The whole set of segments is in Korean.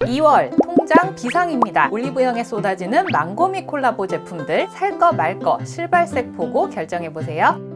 2월 통장 비상입니다. 올리브영에 쏟아지는 망고미 콜라보 제품들 살 거 말 거 실발색 보고 결정해보세요.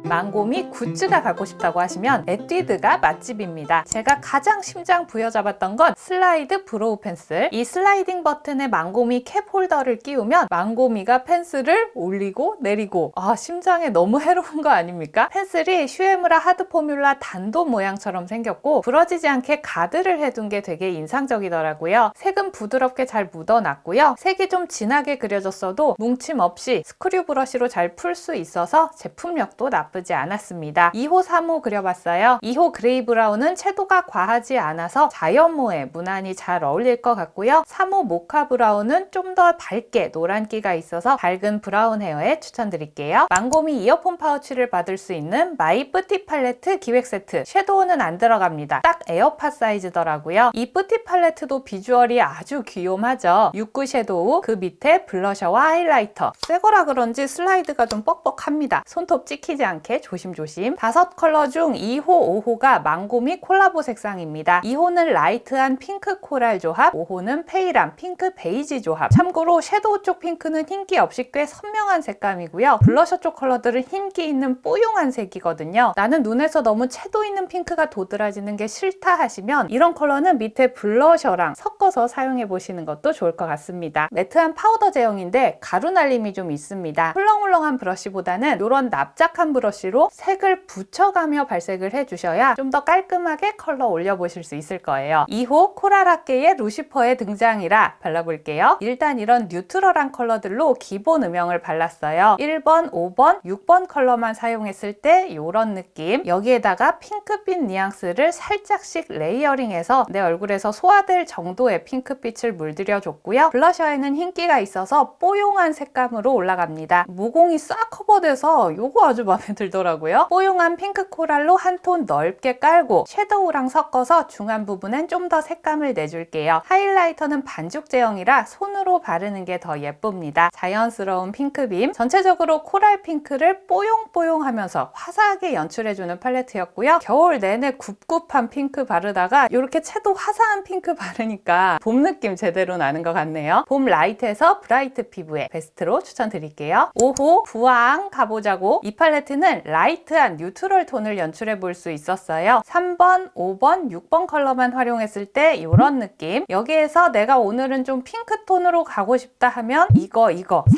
망고미 굿즈가 갖고 싶다고 하시면 에뛰드가 맛집입니다. 제가 가장 심장 부여잡았던 건 슬라이드 브로우 펜슬. 이 슬라이딩 버튼에 망고미 캡 홀더를 끼우면 망고미가 펜슬을 올리고 내리고, 심장에 너무 해로운 거 아닙니까? 펜슬이 슈에무라 하드 포뮬라 단도 모양처럼 생겼고 부러지지 않게 가드를 해둔 게 되게 인상적이더라고요. 색은 부드럽게 잘 묻어놨고요. 색이 좀 진하게 그려졌어도 뭉침 없이 스크류 브러쉬로 잘 풀 수 있어서 제품력도 나쁘지 않았습니다. 2호, 3호 그려봤어요. 2호 그레이 브라운은 채도가 과하지 않아서 자연모에 무난히 잘 어울릴 것 같고요. 3호 모카 브라운은 좀 더 밝게 노란기가 있어서 밝은 브라운 헤어에 추천드릴게요. 망고미 이어폰 파우치를 받을 수 있는 마이 뿌티 팔레트 기획 세트. 섀도우는 안 들어갑니다. 딱 에어팟 사이즈더라고요. 이 뿌티 팔레트도 비주얼이 아주 귀요하죠. 69 섀도우, 그 밑에 블러셔와 하이라이터. 새거라 그런지 슬라이드가 좀 뻑뻑합니다. 손톱 찍히지 않게 조심조심. 5컬러 중 2호, 5호가 망고미 콜라보 색상입니다. 2호는 라이트한 핑크 코랄 조합, 5호는 페일한 핑크 베이지 조합. 참고로 섀도우 쪽 핑크는 흰기 없이 꽤 선명한 색감이고요. 블러셔 쪽 컬러들은 흰기 있는 뽀용한 색이거든요. 나는 눈에서 너무 채도 있는 핑크가 도드라지는 게 싫다 하시면 이런 컬러는 밑에 블러셔랑 섞어서 사용해 보시는 것도 좋을 것 같습니다. 매트한 파우더 제형인데 가루 날림이 좀 있습니다. 훌렁훌렁한 브러쉬보다는 이런 납작한 브러쉬로 색을 붙여가며 발색을 해주셔야 좀 더 깔끔하게 컬러 올려보실 수 있을 거예요. 2호 코랄학계의 루시퍼의 등장이라 발라볼게요. 일단 이런 뉴트럴한 컬러들로 기본 음영을 발랐어요. 1번, 5번, 6번 컬러만 사용했을 때 이런 느낌. 여기에다가 핑크빛 뉘앙스를 살짝씩 레이어링해서 내 얼굴에서 소화될 정도의 핑크빛을 물들여줬고요. 블러셔에는 흰기가 있어서 뽀용한 색감으로 올라갑니다. 모공이 싹 커버돼서 이거 아주 마음에 들더라고요. 뽀용한 핑크 코랄로 한 톤 넓게 깔고 섀도우랑 섞어서 중안 부분엔 좀 더 색감을 내줄게요. 하이라이터는 반죽 제형이라 손으로 바르는 게 더 예쁩니다. 자연스러운 핑크빔. 전체적으로 코랄 핑크를 뽀용뽀용하면서 화사하게 연출해주는 팔레트였고요. 겨울 내내 굽굽한 핑크 바르다가 이렇게 채도 화사한 핑크 바르니까 봄 느낌 제대로 나는 것 같네요. 봄 라이트에서 브라이트 피부에 베스트로 추천드릴게요. 5호 부황 가보자고. 이 팔레트는 라이트한 뉴트럴 톤을 연출해 볼 수 있었어요. 3번, 5번, 6번 컬러만 활용했을 때 이런 느낌. 여기에서 내가 오늘은 좀 핑크 톤으로 가고 싶다 하면 이거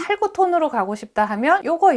살구 톤으로 가고 싶다 하면 요거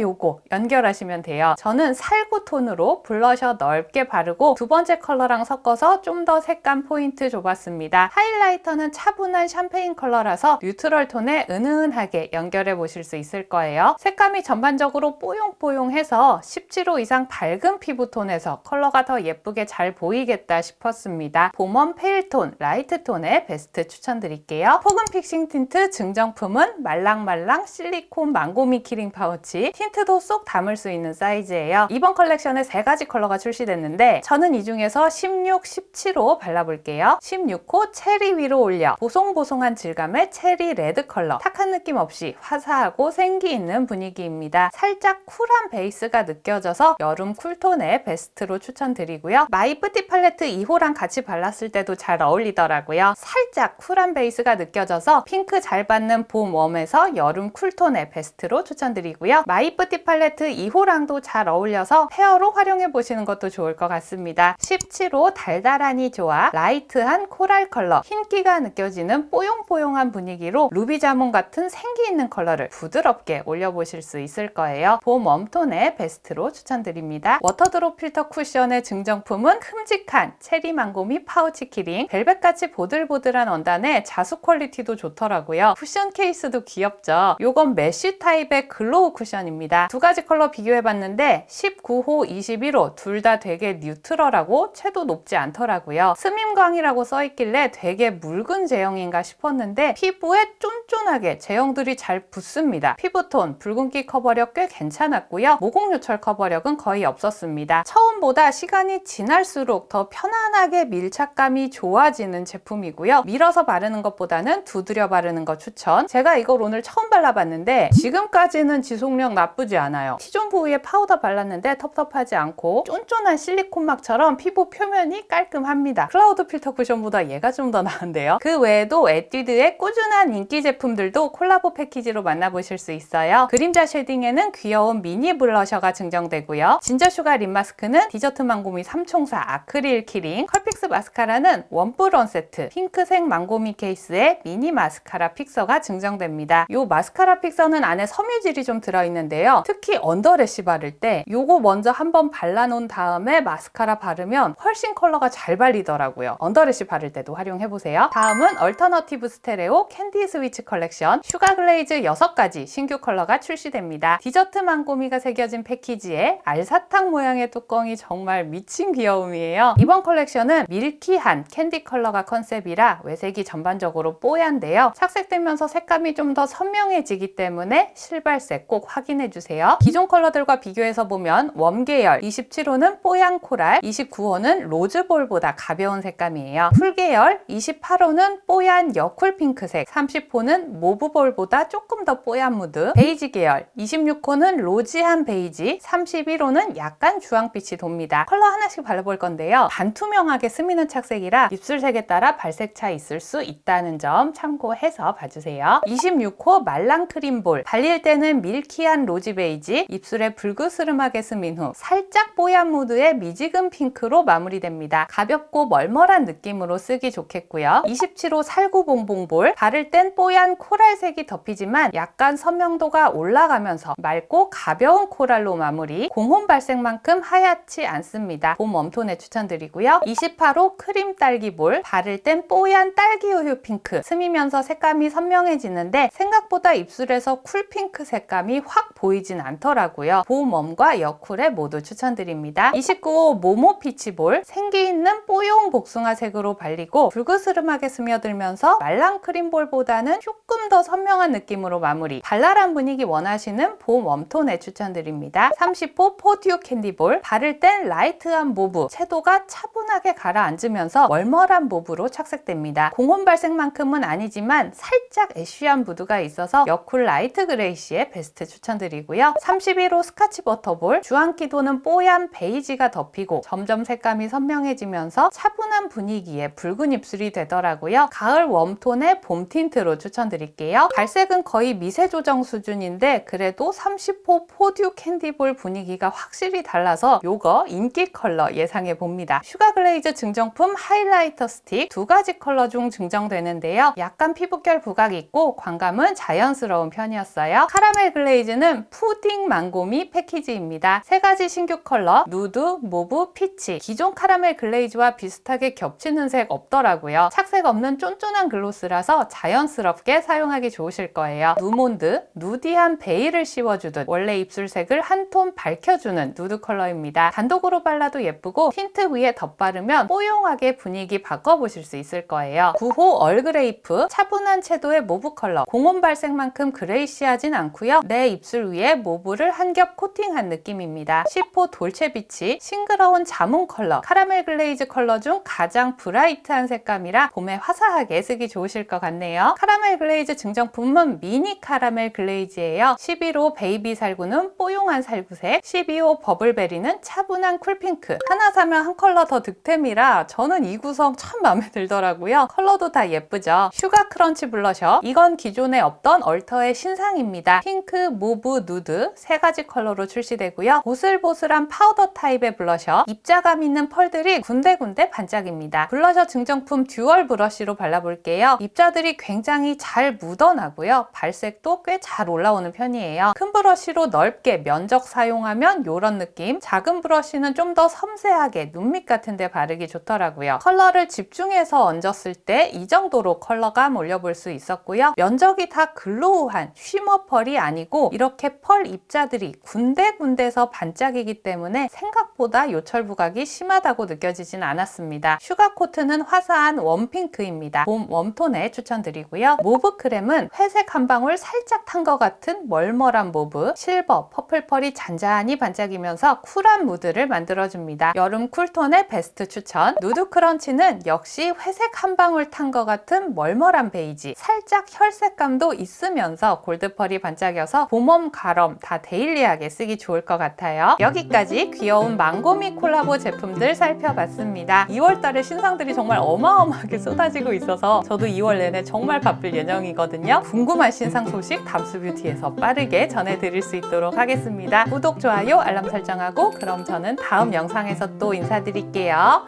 연결하시면 돼요. 저는 살구 톤으로 블러셔 넓게 바르고 두 번째 컬러랑 섞어서 좀 더 색감 포인트 줘봤습니다. 하이라이터는 차분한 샴페인 컬러라서 뉴트럴 톤에 은은하게 연결해 보실 수 있을 거예요. 색감이 전반적으로 뽀용뽀용해서 17호 이상 밝은 피부톤에서 컬러가 더 예쁘게 잘 보이겠다 싶었습니다. 봄원 페일톤, 라이트톤에 베스트 추천드릴게요. 포근 픽싱 틴트 증정품은 말랑말랑 실리콘 망고미 키링 파우치. 틴트도 쏙 담을 수 있는 사이즈예요. 이번 컬렉션에 3가지 컬러가 출시됐는데 저는 이 중에서 16, 17호 발라볼게요. 16호 체리 위로 올려. 보송보송한 질감의 체리 레드 컬러. 탁한 느낌 없이 화사하고 생기 있는 분위기입니다. 살짝 쿨한 베이스가 느껴져서 여름 쿨톤에 베스트로 추천드리고요. 마이 뿌티 팔레트 2호랑 같이 발랐을 때도 잘 어울리더라고요. 살짝 쿨한 베이스가 느껴져서 핑크 잘 받는 봄 웜에서 여름 쿨톤에 베스트로 추천드리고요. 마이 뿌티 팔레트 2호랑도 잘 어울려서 페어로 활용해 보시는 것도 좋을 것 같습니다. 17호 달달하니 좋아. 라이트한 코랄 컬러. 흰기가 느껴지는 뽀용뽀용한 분위기로 루비자몽 같은 생기 있는 컬러를 부드럽게 올려보실 수 있을 거예요. 봄 웜톤에 베스트로 추천드립니다. 워터드롭 필터 쿠션의 증정품은 큼직한 체리 망고미 파우치 키링. 벨벳같이 보들보들한 원단에 자수 퀄리티도 좋더라고요. 쿠션 케이스도 귀엽죠. 요건 메쉬 타입의 글로우 쿠션입니다. 2가지 컬러 비교해봤는데 19호, 21호 둘 다 되게 뉴트럴하고 채도 높지 않더라고요. 스밈광이라고 써있길래 되게 묽은 제형인가 싶었는데 피부에 쫀쫀하게 제형들이 잘 붙습니다. 피부톤, 붉은기 커버력 꽤 괜찮았고요. 모공 요철 커버 커버력은 거의 없었습니다. 처음보다 시간이 지날수록 더 편안하게 밀착감이 좋아지는 제품이고요. 밀어서 바르는 것보다는 두드려 바르는 거 추천. 제가 이걸 오늘 처음 발라봤는데 지금까지는 지속력 나쁘지 않아요. T존 부위에 파우더 발랐는데 텁텁하지 않고 쫀쫀한 실리콘막처럼 피부 표면이 깔끔합니다. 클라우드 필터 쿠션보다 얘가 좀 더 나은데요. 그 외에도 에뛰드의 꾸준한 인기 제품들도 콜라보 패키지로 만나보실 수 있어요. 그림자 쉐딩에는 귀여운 미니 블러셔가 증정되고요. 진저 슈가 립 마스크는 디저트 망고미 3총사 아크릴 키링, 컬픽스 마스카라는 원뿔원 세트, 핑크색 망고미 케이스에 미니 마스카라 픽서가 증정됩니다. 이 마스카라 픽서는 안에 섬유질이 좀 들어있는데요. 특히 언더래쉬 바를 때 요거 먼저 한번 발라놓은 다음에 마스카라 바르면 훨씬 컬러가 잘 발리더라고요. 언더래쉬 바를 때도 활용해보세요. 다음은 얼터너티브 스테레오 캔디 스위치 컬렉션, 슈가 글레이즈 6가지 신규 컬러가 출시됩니다. 디저트 망고미가 새겨진 패키지에 알사탕 모양의 뚜껑이 정말 미친 귀여움이에요. 이번 컬렉션은 밀키한 캔디 컬러가 컨셉이라 외색이 전반적으로 뽀얀데요. 착색되면서 색감이 좀 더 선명해지기 때문에 실발색 꼭 확인해주세요. 기존 컬러들과 비교해서 보면 웜계열 27호는 뽀얀 코랄, 29호는 로즈볼보다 가벼운 색감이에요. 풀계열 28호는 뽀얀 여쿨 핑크색, 30호는 모브볼보다 조금 더 뽀얀 무드, 베이지 계열 26호는 로지한 베이지, 31호는 약간 주황빛이 돕니다. 컬러 하나씩 발라볼 건데요. 반투명하게 스미는 착색이라 입술색에 따라 발색 차 있을 수 있다는 점 참고해서 봐주세요. 26호 말랑크림볼, 발릴 때는 밀키한 로지 베이지, 입술에 불그스름하게 스민 후 살짝 뽀얀 무드의 미지근 핑크로 마무리됩니다. 가볍고 멀멀한 느낌으로 쓰기 좋겠고요. 27호 살구봉봉볼, 바를 땐 뽀얀 코랄색이 덮이지만 약간 선명도가 올라가면서 맑고 가벼운 코랄로 마무리, 공홈 발색만큼 하얗지 않습니다. 봄 웜톤에 추천드리고요. 28호 크림 딸기볼, 바를 땐 뽀얀 딸기 우유 핑크, 스미면서 색감이 선명해지는데 생각보다 입술에서 쿨핑크 색감이 확 보이진 않더라고요. 봄 웜과 여쿨에 모두 추천드립니다. 29호 모모 피치볼, 생기 있는 뽀용 복숭아색으로 발리고 불그스름하게 스며들면서 말랑크림볼보다는 조금 더 선명한 느낌으로 마무리, 발랄한 분위기 원하시는 봄 웜톤에 추천드립니다. 30호 포듀 캔디볼, 바를 땐 라이트한 모브, 채도가 차분하게 가라앉으면서 멀멀한 모브로 착색됩니다. 공홈 발색만큼은 아니지만 살짝 애쉬한 무드가 있어서 여쿨 라이트 그레이시의 베스트 추천드리고요. 31호 스카치 버터볼, 주황기도는 뽀얀 베이지가 덮이고 점점 색감이 선명해지면서 차분한 분위기의 붉은 입술이 되더라고요. 가을 웜톤의 봄 틴트로 추천드릴게요. 발색은 거의 미세 조정 수준인데 그래도 30호 포듀 캔디볼 분위기가 확실히 달라서 요거 인기 컬러 예상해 봅니다. 슈가 글레이즈 증정품 하이라이터 스틱 2가지 컬러 중 증정되는데요. 약간 피부결 부각이 있고 광감은 자연스러운 편이었어요. 카라멜 글레이즈는 푸딩 망고미 패키지입니다. 3가지 신규 컬러 누드, 모브, 피치. 기존 카라멜 글레이즈와 비슷하게 겹치는 색 없더라고요. 착색 없는 쫀쫀한 글로스라서 자연스럽게 사용하기 좋으실 거예요. 누몬드, 누디한 베일을 씌워주듯 원래 입술색을 한 톤 밝혀주는 누드 컬러입니다. 단독으로 발라도 예쁘고 틴트 위에 덧바르면 뽀용하게 분위기 바꿔보실 수 있을 거예요. 9호 얼그레이프, 차분한 채도의 모브 컬러, 공홈 발색만큼 그레이시하진 않고요. 내 입술 위에 모브를 한 겹 코팅한 느낌입니다. 10호 돌체비치, 싱그러운 자몽 컬러, 카라멜 글레이즈 컬러 중 가장 브라이트한 색감이라 봄에 화사하게 쓰기 좋으실 것 같네요. 카라멜 글레이즈 증정품은 미니 카라멜 글레이즈예요. 11호 베이비 살구는 뽀용한 살구색, 12호 버블베리는 차분한 쿨핑크. 하나 사면 한 컬러 더 득템이라 저는 이 구성 참 마음에 들더라고요. 컬러도 다 예쁘죠. 슈가 크런치 블러셔, 이건 기존에 없던 얼터의 신상입니다. 핑크, 모브, 누드 3가지 컬러로 출시되고요. 보슬보슬한 파우더 타입의 블러셔, 입자감 있는 펄들이 군데군데 반짝입니다. 블러셔 증정품 듀얼 브러쉬로 발라볼게요. 입자들이 굉장히 잘 묻어나고요. 발색도 꽤 잘 올라오는 편이에요. 큰 브러쉬로 넓게 면적 사용하면 이런 느낌, 작은 브러쉬는 좀 더 섬세하게 눈밑 같은 데 바르기 좋더라고요. 컬러를 집중해서 얹었을 때 이 정도로 컬러감 올려볼 수 있었고요. 면적이 다 글로우한 쉬머 펄이 아니고 이렇게 펄 입자들이 군데군데서 반짝이기 때문에 생각보다 요철 부각이 심하다고 느껴지진 않았습니다. 슈가 코트는 화사한 웜핑크입니다. 봄 웜톤에 추천드리고요. 모브 크렘은 회색 한 방울 살짝 탄 것 같은 멀멀한 모브, 실버, 퍼플 펄이 잔잔 잔잔히 반짝이면서 쿨한 무드를 만들어줍니다. 여름 쿨톤의 베스트 추천. 누드 크런치는 역시 회색 한 방울 탄 것 같은 멀멀한 베이지, 살짝 혈색감도 있으면서 골드펄이 반짝여서 봄웜 가럼 다 데일리하게 쓰기 좋을 것 같아요. 여기까지 귀여운 망고미 콜라보 제품들 살펴봤습니다. 2월달에 신상들이 정말 어마어마하게 쏟아지고 있어서 저도 2월 내내 정말 바쁠 예정이거든요. 궁금한 신상 소식 담스뷰티에서 빠르게 전해드릴 수 있도록 하겠습니다. 구독, 좋아요, 알람 설정하고 그럼 저는 다음 영상에서 또 인사드릴게요.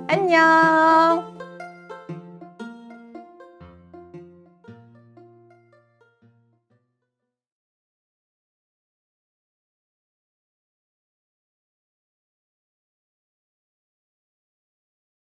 안녕!